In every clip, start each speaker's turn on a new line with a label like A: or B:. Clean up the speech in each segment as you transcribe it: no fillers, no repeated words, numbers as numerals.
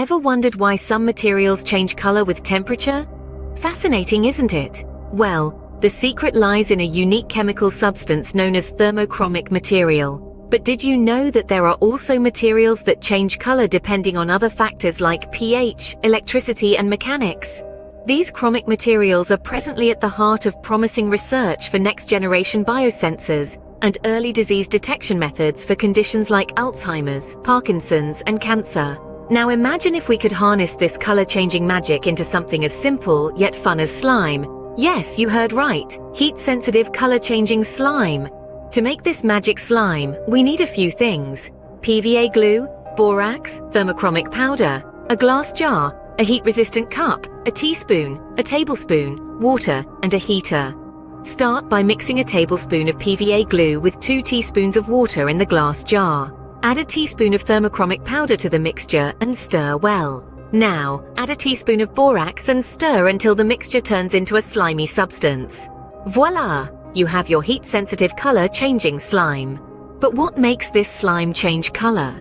A: Ever wondered why some materials change color with temperature? Fascinating, isn't it? Well, the secret lies in a unique chemical substance known as thermochromic material. But did you know that there are also materials that change color depending on other factors like pH, electricity, and mechanics? These chromic materials are presently at the heart of promising research for next-generation biosensors and early disease detection methods for conditions like Alzheimer's, Parkinson's, and cancer. Now imagine if we could harness this color-changing magic into something as simple yet fun as slime. Yes, you heard right. Heat-sensitive color-changing slime. To make this magic slime, we need a few things: PVA glue, borax, thermochromic powder, a glass jar, a heat-resistant cup, a teaspoon, a tablespoon, water, and a heater. Start by mixing a tablespoon of PVA glue with 2 teaspoons of water in the glass jar. Add a teaspoon of thermochromic powder to the mixture and stir well. Now, add a teaspoon of borax and stir until the mixture turns into a slimy substance. Voila! You have your heat-sensitive color-changing slime. But what makes this slime change color?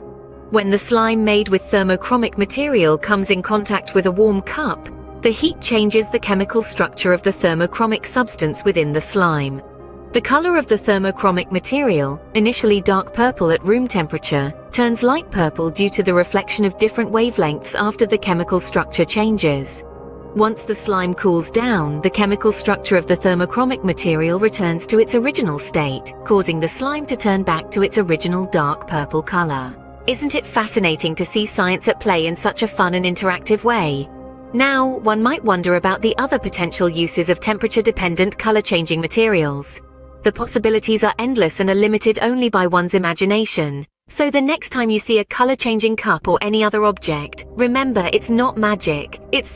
A: When the slime made with thermochromic material comes in contact with a warm cup, the heat changes the chemical structure of the thermochromic substance within the slime. The color of the thermochromic material, initially dark purple at room temperature, turns light purple due to the reflection of different wavelengths after the chemical structure changes. Once the slime cools down, the chemical structure of the thermochromic material returns to its original state, causing the slime to turn back to its original dark purple color. Isn't it fascinating to see science at play in such a fun and interactive way? Now, one might wonder about the other potential uses of temperature-dependent color-changing materials. The possibilities are endless and are limited only by one's imagination. So the next time you see a color-changing cup or any other object, remember it's not magic, it's